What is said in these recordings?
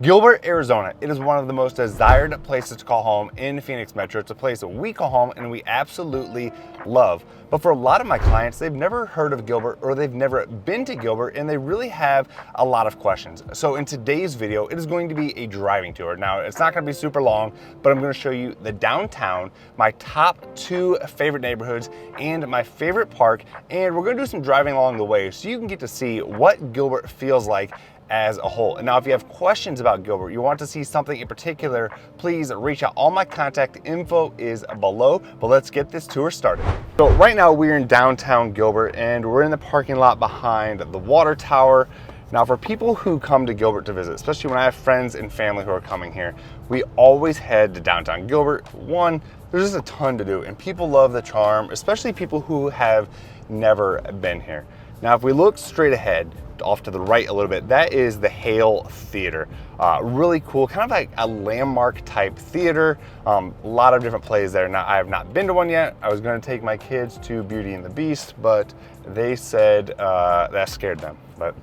Gilbert, Arizona. It is one of the most desired places to call home in Phoenix Metro. It's a place that we call home and we absolutely love. But for a lot of my clients, they've never heard of Gilbert or they've never been to Gilbert and they really have a lot of questions. So in today's video, it is going to be a driving tour. Now, it's not going to be super long, but I'm going to show you the downtown, my top 2 favorite neighborhoods, and my favorite park. And we're going to do some driving along the way so you can get to see what Gilbert feels like as a whole. And now if you have questions about Gilbert, you want to see something in particular, please reach out. All my contact info is below, but let's get this tour started. So right now we're in downtown Gilbert and we're in the parking lot behind the water tower. Now for people who come to Gilbert to visit, especially when I have friends and family who are coming here, we always head to downtown Gilbert. One, there's just a ton to do and people love the charm, especially people who have never been here. Now if we look straight ahead, off to the right a little bit, that is the Hale Theater. Really cool, kind of like a landmark type theater. A lot of different plays there. Now I have not been to one yet. I was going to take my kids to Beauty and the Beast, but they said that scared them, but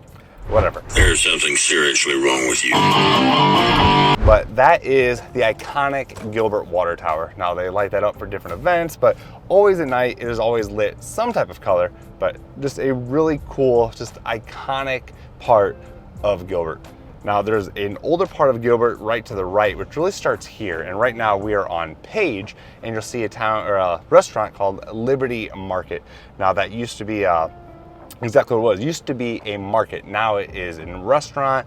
whatever. There's something seriously wrong with you. But that is the iconic Gilbert Water Tower. Now they light that up for different events, but always at night it is always lit some type of color, but just a really cool, just iconic part of Gilbert. Now there's an older part of Gilbert right to the right, which really starts here. And right now we are on Page and you'll see a town or a restaurant called Liberty Market. Now that used to be exactly what it was. It used to be a market. Now it is a restaurant.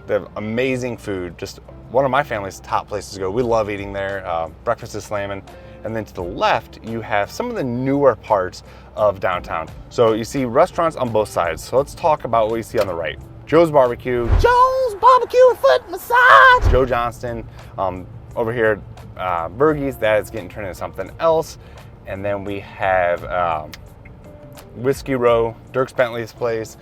They have amazing food. Just one of my family's top places to go. We love eating there. Breakfast is slamming. And then to the left, you have some of the newer parts of downtown. So you see restaurants on both sides. So let's talk about what you see on the right. Joe's Barbecue. Joe's Barbecue and Foot Massage. Joe Johnston. Over here, Bergie's. That is getting turned into something else. And then we have Whiskey Row, Dirk Bentley's place.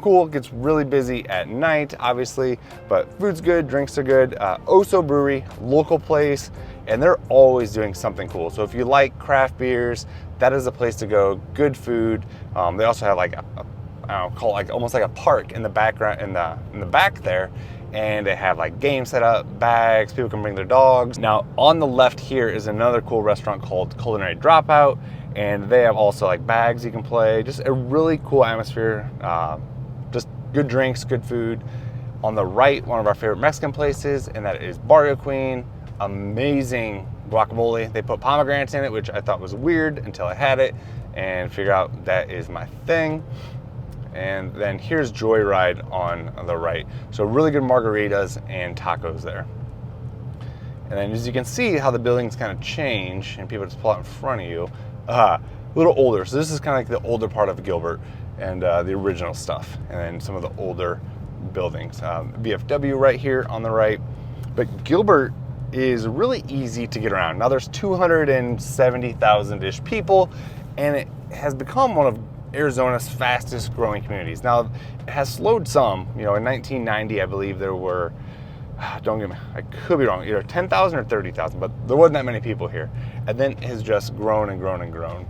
Cool, gets really busy at night, obviously, but food's good, drinks are good. Oso Brewery, local place, and they're always doing something cool. So if you like craft beers, that is a place to go. Good food. They also have like I don't know, call it like almost like a park in the background, in the back there, and they have like games set up, bags. People can bring their dogs. Now on the left here is another cool restaurant called Culinary Dropout. And they have also like bags you can play, just a really cool atmosphere, just good drinks, good food. On the right, one of our favorite Mexican places, and that is Barrio Queen. Amazing guacamole. They put pomegranates in it, which I thought was weird until I had it and figured out that is my thing. And then here's Joyride on the right. So really good margaritas and tacos there. And then as you can see how the buildings kind of change and people just pull out in front of you. A little older, so this is kind of like the older part of Gilbert and the original stuff, and then some of the older buildings. VFW right here on the right, but Gilbert is really easy to get around. Now there's 270,000-ish people, and it has become one of Arizona's fastest growing communities. Now it has slowed some. You know, in 1990, I believe there were, don't get me, I could be wrong, either 10,000 or 30,000, but there wasn't that many people here. And then it has just grown and grown and grown.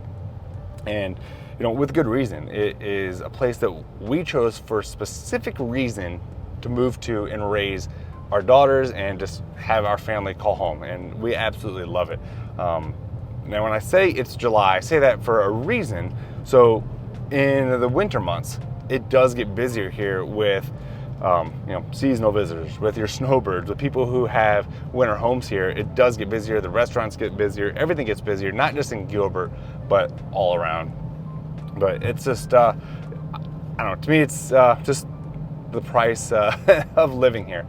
And, you know, with good reason. It is a place that we chose for a specific reason to move to and raise our daughters and just have our family call home. And we absolutely love it. Now, when I say it's July, I say that for a reason. So in the winter months, it does get busier here with you know, seasonal visitors, with your snowbirds, with people who have winter homes here. It does get busier. The restaurants get busier. Everything gets busier, not just in Gilbert, but all around. But it's just, I don't know, to me, it's just the price of living here.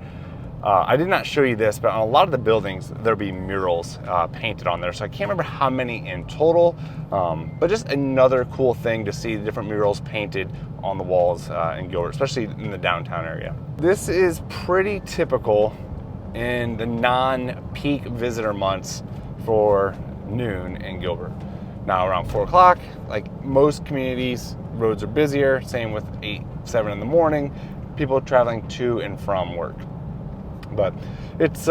I did not show you this, but on a lot of the buildings, there'll be murals painted on there. So I can't remember how many in total, but just another cool thing to see the different murals painted on the walls in Gilbert, especially in the downtown area. This is pretty typical in the non-peak visitor months for noon in Gilbert. Now around 4 o'clock, like most communities, roads are busier, same with 8, 7 in the morning, people traveling to and from work. But it's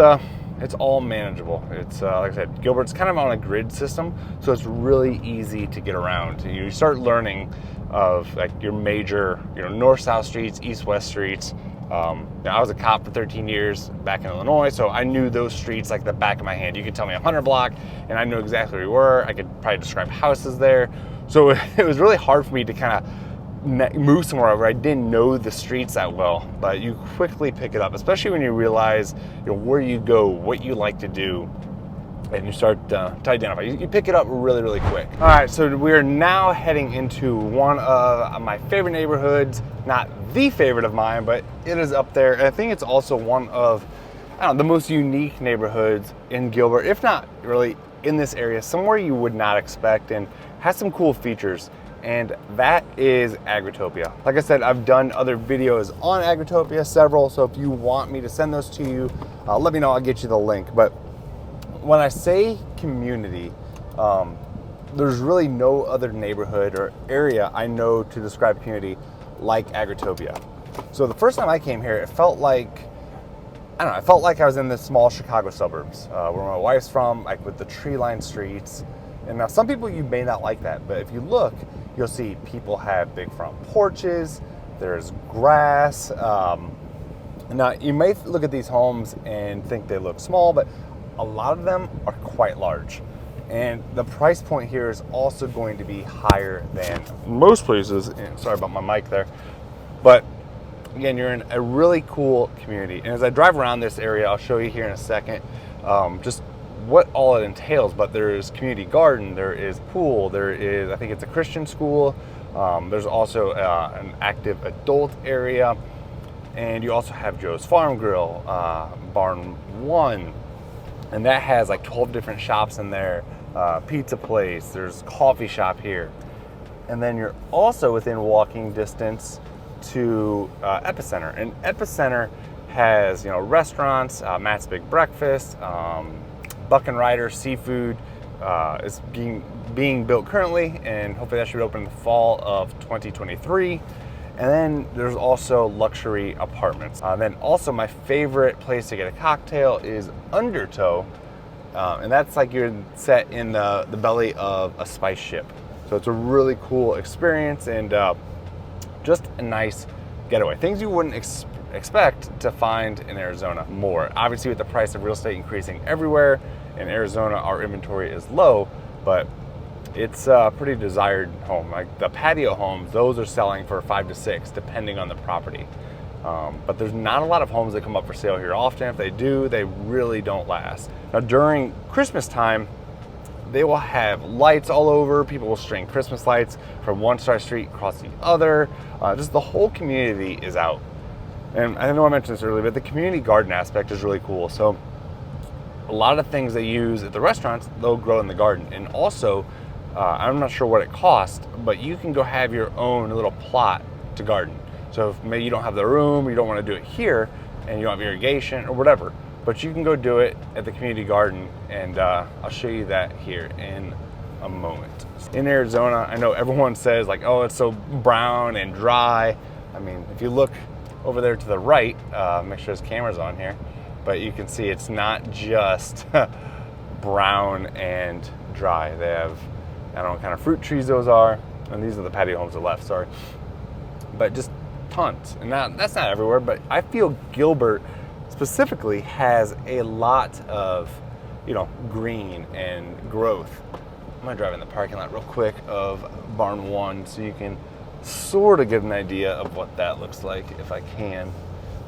all manageable. It's like I said, Gilbert's kind of on a grid system, so it's really easy to get around. You start learning of like your major, north-south streets, east-west streets, I was a cop for 13 years back in Illinois, so I knew those streets like the back of my hand. You could tell me 100 block, and I knew exactly where we were. I could probably describe houses there. So it was really hard for me to kind of move somewhere where I didn't know the streets that well. But you quickly pick it up, especially when you realize where you go, what you like to do, and you start to identify. You pick it up really, really quick. All right, so we are now heading into one of my favorite neighborhoods. Not the favorite of mine, but it is up there. And I think it's also one of, the most unique neighborhoods in Gilbert, if not really in this area, somewhere you would not expect, and has some cool features. And that is Agritopia. Like I said, I've done other videos on Agritopia, several. So if you want me to send those to you, let me know, I'll get you the link. But when I say community, there's really no other neighborhood or area I know to describe community like Agritopia. So the first time I came here, it felt like, I felt like I was in the small Chicago suburbs, where my wife's from, like with the tree-lined streets. And now some people, you may not like that, but if you look, you'll see people have big front porches, there's grass. Now you may look at these homes and think they look small, but a lot of them are quite large. And the price point here is also going to be higher than most places. And sorry about my mic there. But again, you're in a really cool community. And as I drive around this area, I'll show you here in a second, just what all it entails. But there's community garden, there is pool, there is, I think it's a Christian school. There's also an active adult area. And you also have Joe's Farm Grill, Barn 1. And that has like 12 different shops in there, pizza place, there's coffee shop here. And then you're also within walking distance to Epicenter. And Epicenter has, restaurants, Matt's Big Breakfast, Buck and Ryder Seafood is being built currently, and hopefully that should open in the fall of 2023. And then there's also luxury apartments. Then also my favorite place to get a cocktail is Undertow. And that's like you're set in the belly of a spice ship. So it's a really cool experience and just a nice getaway. Things you wouldn't expect to find in Arizona more. Obviously with the price of real estate increasing everywhere, in Arizona our inventory is low, but it's a pretty desired home. Like the patio homes, those are selling for 5 to 6, depending on the property. But there's not a lot of homes that come up for sale here often. If they do, they really don't last. Now during Christmas time, they will have lights all over. People will string Christmas lights from one side street across the other. Just the whole community is out. And I know I mentioned this earlier, but the community garden aspect is really cool. So a lot of things they use at the restaurants, they'll grow in the garden. And also, I'm not sure what it costs, but you can go have your own little plot to garden. So if maybe you don't have the room, you don't want to do it here, and you don't have irrigation or whatever, but you can go do it at the community garden, and I'll show you that here in a moment. In Arizona, I know everyone says like, oh, it's so brown and dry. I mean, if you look over there to the right, make sure his camera's on here, but you can see it's not just brown and dry. They have, I don't know what kind of fruit trees those are, and these are the patio homes that left, sorry. But just tons, and that's not everywhere, but I feel Gilbert specifically has a lot of, green and growth. I'm gonna drive in the parking lot real quick of Barn 1 so you can sort of get an idea of what that looks like if I can.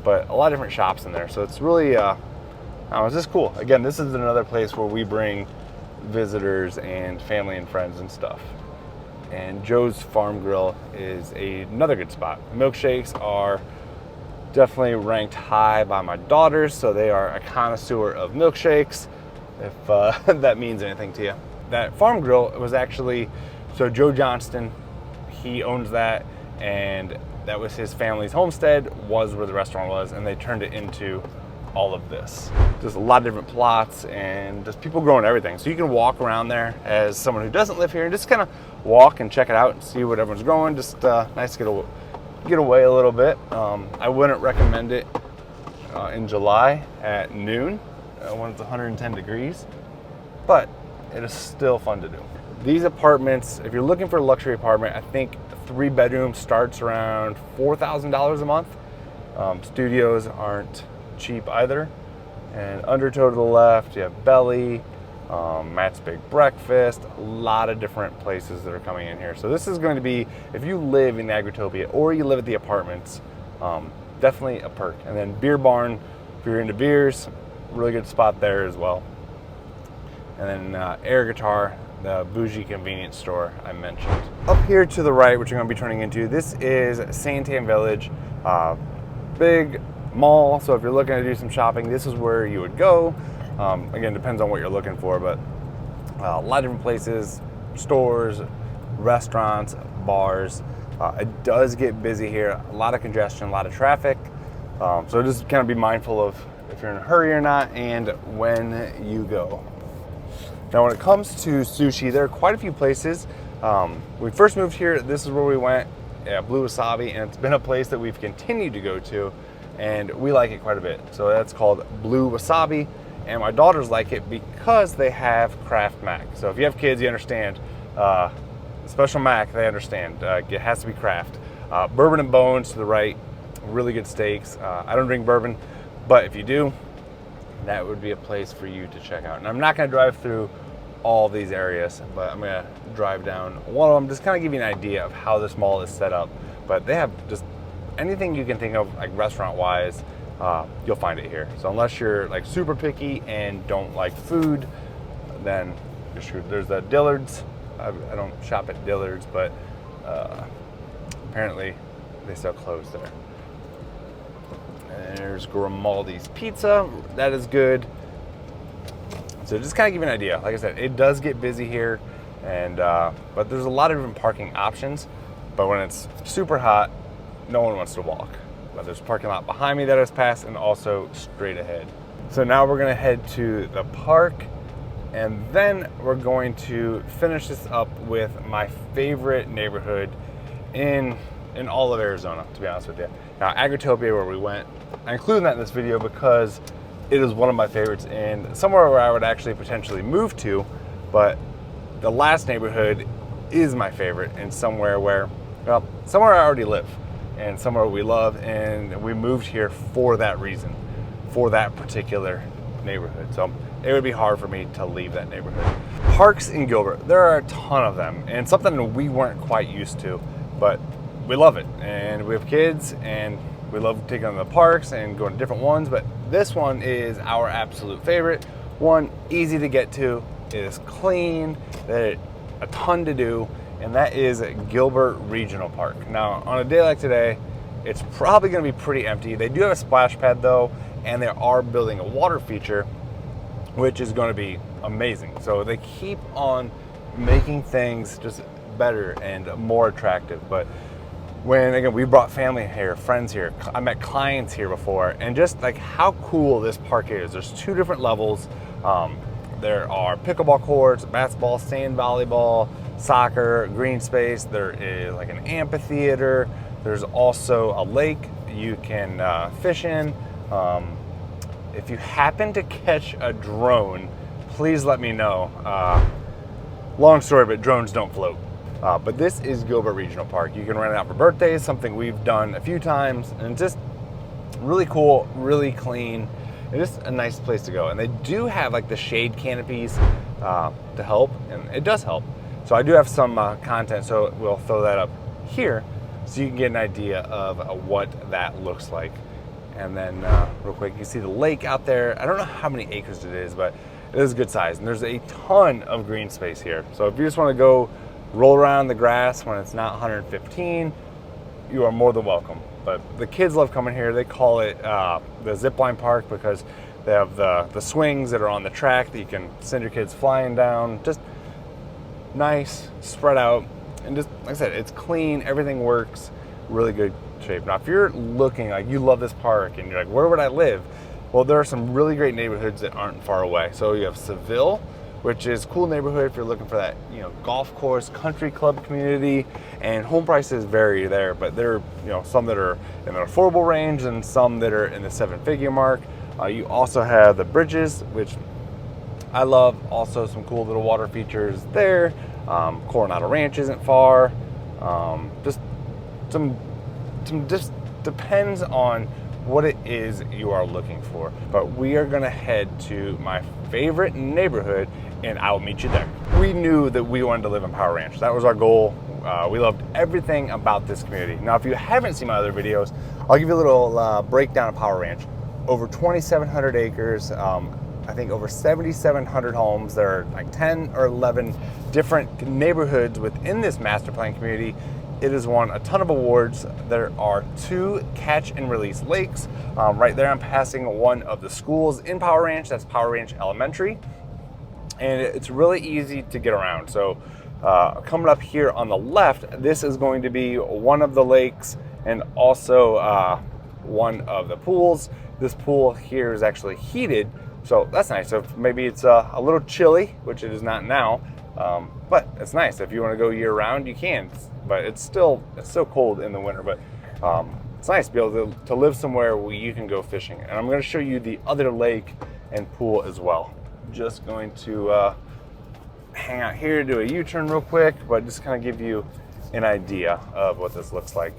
But a lot of different shops in there, so it's really, it's just cool. Again, this is another place where we bring visitors and family and friends and stuff. And Joe's Farm Grill is another good spot. Milkshakes are definitely ranked high by my daughters, so they are a connoisseur of milkshakes, if that means anything to you. That Farm Grill was actually, so Joe Johnston, he owns that, and that was his family's homestead, was where the restaurant was, and they turned it into all of this. Just a lot of different plots and just people growing everything. So you can walk around there as someone who doesn't live here and just kind of walk and check it out and see what everyone's growing. Just nice to get away a little bit. I wouldn't recommend it in July at noon when it's 110 degrees, but it is still fun to do. These apartments, if you're looking for a luxury apartment, I think a 3-bedroom starts around $4,000 a month. Studios aren't cheap either. And undertow to the left, you have Belly, Matt's Big Breakfast, a lot of different places that are coming in here. So this is going to be, if you live in Agritopia or you live at the apartments, definitely a perk. And then Beer Barn, if you're into beers, really good spot there as well. And then Air Guitar, the bougie convenience store I mentioned. Up here to the right, which I'm going to be turning into, this is SanTan Village, big mall. So if you're looking to do some shopping, this is where you would go. Again, depends on what you're looking for, but a lot of different places, stores, restaurants, bars. It does get busy here, a lot of congestion, a lot of traffic. So just kind of be mindful of if you're in a hurry or not and when you go. Now, when it comes to sushi, there are quite a few places. When we first moved here, this is where we went, Blue Wasabi, and it's been a place that we've continued to go to, and we like it quite a bit. So that's called Blue Wasabi, and my daughters like it because they have Kraft Mac. So if you have kids, you understand. Special Mac, they understand. It has to be Kraft. Bourbon and Bones to the right, really good steaks. I don't drink bourbon, but if you do, that would be a place for you to check out. And I'm not going to drive through all these areas, but I'm going to drive down one of them, just kind of give you an idea of how this mall is set up. But they have just anything you can think of, like restaurant-wise, you'll find it here. So unless you're like super picky and don't like food, then you're screwed. There's the Dillard's. I don't shop at Dillard's, but apparently they sell clothes there. And there's Grimaldi's Pizza. That is good. So just kind of give you an idea. Like I said, it does get busy here, and but there's a lot of different parking options. But when it's super hot, no one wants to walk. But there's a parking lot behind me that is passed, and also straight ahead. So now we're gonna head to the park, and then we're going to finish this up with my favorite neighborhood in all of Arizona, to be honest with you. Now, Agritopia, where we went, I included that in this video because it is one of my favorites and somewhere where I would actually potentially move to, but the last neighborhood is my favorite and somewhere where, well, somewhere I already live and somewhere we love, and we moved here for that reason, for that particular neighborhood. So it would be hard for me to leave that neighborhood. Parks in Gilbert, there are a ton of them, and something we weren't quite used to, but we love it. And we have kids, and we love taking them to the parks and going to different ones, but this one is our absolute favorite. One, easy to get to, it is clean, there's a ton to do, and that is Gilbert Regional Park. Now, on a day like today, it's probably gonna be pretty empty. They do have a splash pad though, and they are building a water feature, which is gonna be amazing. So they keep on making things just better and more attractive. But when, again, we brought family here, friends here, I met clients here before, and just like how cool this park is. There's 2 different levels. There are pickleball courts, basketball, sand volleyball, soccer, green space. There is like an amphitheater. There's also a lake you can fish in. If you happen to catch a drone, please let me know. Long story, but drones don't float. But this is Gilbert Regional Park. You can rent it out for birthdays, something we've done a few times, and just really cool, really clean, and just a nice place to go. And they do have like the shade canopies to help, and it does help. So I do have some content, so we'll throw that up here so you can get an idea of what that looks like. And then real quick, you see the lake out there. I don't know how many acres it is, but it is a good size. And there's a ton of green space here. So if you just want to go roll around the grass when it's not 115, you are more than welcome. But the kids love coming here. They call it the zipline park because they have the swings that are on the track that you can send your kids flying down. Just nice, spread out, and just like I said, it's clean, everything works, really good shape. Now if you're looking like you love this park and you're like, where would I live? Well, there are some really great neighborhoods that aren't far away. So you have Seville, which is a cool neighborhood if you're looking for that, you know, golf course, country club community, and home prices vary there, but there are, you know, some that are in the affordable range and some that are in the 7-figure mark. You also have the Bridges, which I love. Also some cool little water features there. Coronado Ranch isn't far. Just depends on what it is you are looking for. But we are gonna head to my favorite neighborhood and I'll meet you there. We knew that we wanted to live in Power Ranch. That was our goal. We loved everything about this community. Now, if you haven't seen my other videos, I'll give you a little breakdown of Power Ranch. Over 2,700 acres, I think over 7,700 homes. There are like 10 or 11 different neighborhoods within this master plan community. It has won a ton of awards. There are 2 catch and release lakes. Right there, I'm passing one of the schools in Power Ranch. That's Power Ranch Elementary. And it's really easy to get around. So coming up here on the left, this is going to be one of the lakes and also one of the pools. This pool here is actually heated, so that's nice. So maybe it's a little chilly, which it is not now, but it's nice. If you want to go year round, you can, but it's so cold in the winter. But it's nice to be able to live somewhere where you can go fishing. And I'm going to show you the other lake and pool as well. Just going to hang out here, do a U-turn real quick, but just kind of give you an idea of what this looks like.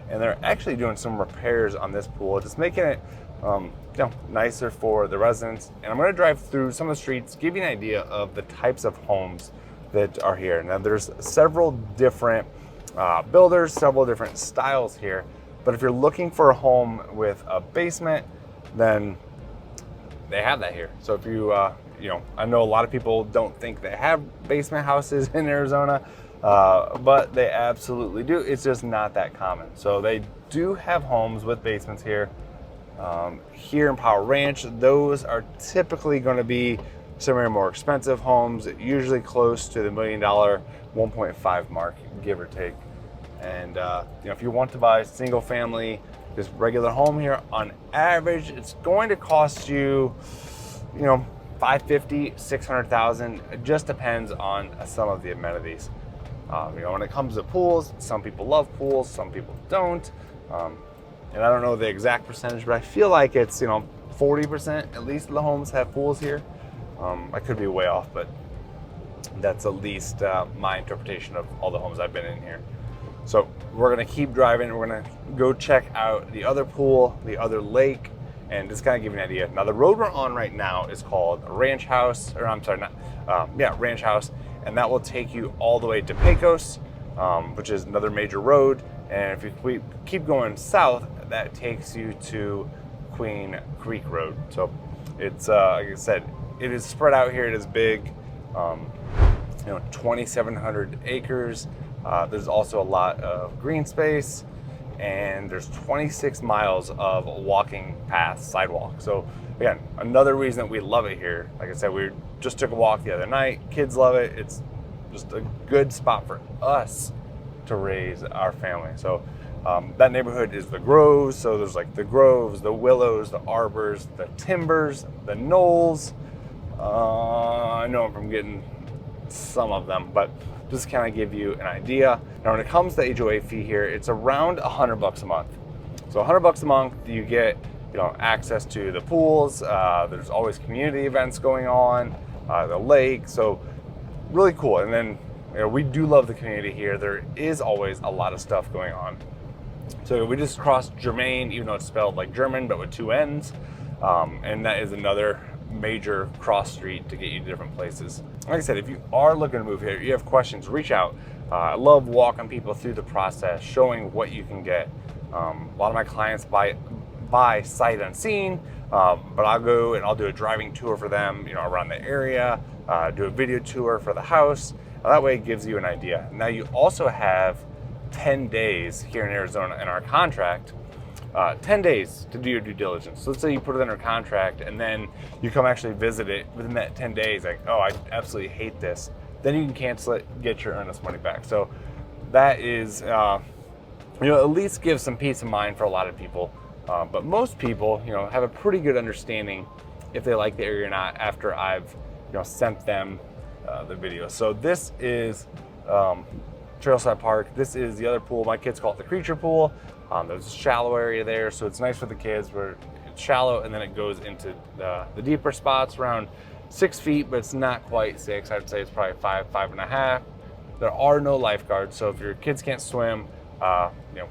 And they're actually doing some repairs on this pool, just making it nicer for the residents. And I'm going to drive through some of the streets, give you an idea of the types of homes that are here. Now, there's several different builders, several different styles here. But if you're looking for a home with a basement, then they have that here. So if you, I know a lot of people don't think they have basement houses in Arizona, but they absolutely do. It's just not that common. So they do have homes with basements here. Here in Power Ranch, those are typically going to be some of your more expensive homes, usually close to the $1 million, 1.5 mark, give or take. And if you want to buy a single family, this regular home here, on average, it's going to cost you, $550,000, $600,000. It just depends on some of the amenities. When it comes to pools, some people love pools, some people don't. And I don't know the exact percentage, but I feel like it's 40% at least of the homes have pools here. I could be way off, but that's at least my interpretation of all the homes I've been in here. So we're gonna keep driving. We're gonna go check out the other pool, the other lake, and just kind of give you an idea. Now, the road we're on right now is called Ranch House, Ranch House, and that will take you all the way to Pecos, which is another major road. And if we keep going south, that takes you to Queen Creek Road. So it's, like I said, it is spread out here. It is big, 2,700 acres. There's also a lot of green space, and there's 26 miles of walking paths, sidewalk. So again, another reason that we love it here. Like I said, we just took a walk the other night. Kids love it. It's just a good spot for us to raise our family. So that neighborhood is the Groves. So there's like the Groves, the Willows, the Arbors, the Timbers, the Knolls. I know I'm getting some of them, but just kind of give you an idea. Now, when it comes to the HOA fee here, it's around $100 a month. So $100 a month, you get access to the pools. There's always community events going on, the lake. So really cool. And then we do love the community here. There is always a lot of stuff going on. So we just crossed Germain, even though it's spelled like German, but with 2 N's. And that is another major cross street to get you to different places. Like I said, if you are looking to move here, you have questions, reach out. I love walking people through the process, showing what you can get. A lot of my clients buy sight unseen, but I'll go and I'll do a driving tour for them, around the area, do a video tour for the house. That way it gives you an idea. Now, you also have 10 days here in Arizona in our contract, 10 days to do your due diligence. So let's say you put it under contract and then you come actually visit it within that 10 days, like, oh, I absolutely hate this. Then you can cancel it, get your earnest money back. So that is, at least give some peace of mind for a lot of people. But most people, have a pretty good understanding if they like the area or not after I've, sent them the video. So this is Trailside Park. This is the other pool. My kids call it the creature pool. There's a shallow area there, so it's nice for the kids where it's shallow and then it goes into the deeper spots around 6 feet, but it's not quite 6. I'd say it's probably 5.5. There are no lifeguards, so if your kids can't swim,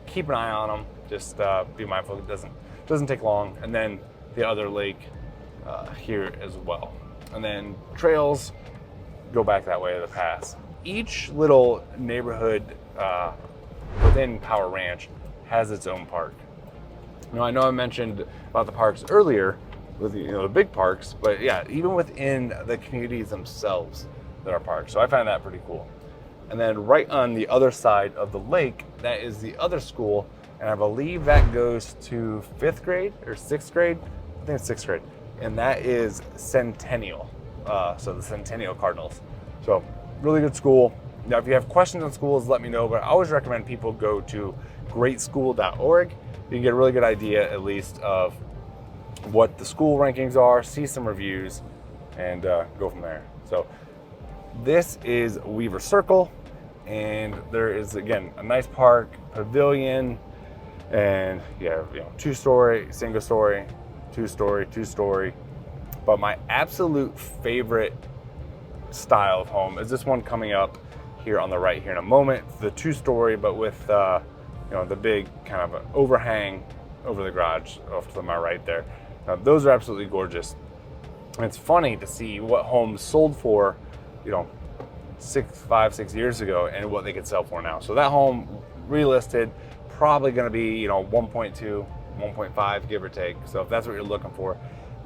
keep an eye on them. Just be mindful it doesn't Doesn't take long. And then the other lake here as well. And then trails go back that way to the pass. Each little neighborhood within Power Ranch has its own park. Now, I know I mentioned about the parks earlier with the big parks, but yeah, even within the communities themselves, there are parks. So I find that pretty cool. And then right on the other side of the lake, that is the other school, and I believe that goes to 5th grade or 6th grade. I think it's 6th grade, and that is Centennial. So the Centennial Cardinals. So really good school. Now, if you have questions on schools, let me know. But I always recommend people go to greatschool.org. You can get a really good idea, at least, of what the school rankings are, see some reviews, and go from there. So this is Weaver Circle, and there is, again, a nice park, pavilion, and yeah, 2-story, single story, 2-story, 2-story. But my absolute favorite style of home is this one coming up here on the right here in a moment. It's the 2-story, but with the big kind of overhang over the garage off to my right there. Now, those are absolutely gorgeous. And it's funny to see what homes sold for, 5-6 years ago and what they could sell for now. So that home relisted, probably going to be 1.2, 1.5, give or take. So if that's what you're looking for,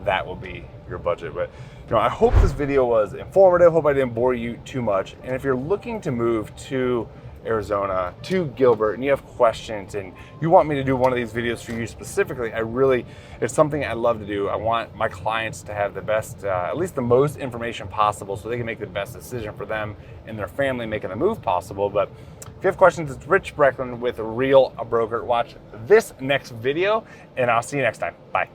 that will be your budget. But I hope this video was informative. Hope I didn't bore you too much. And if you're looking to move to Arizona, to Gilbert, and you have questions and you want me to do one of these videos for you specifically, it's something I love to do. I want my clients to have the best, at least the most information possible so they can make the best decision for them and their family making the move possible. But if you have questions, it's Rich Brecklin with ΓEA Broker. Watch this next video, and I'll see you next time. Bye.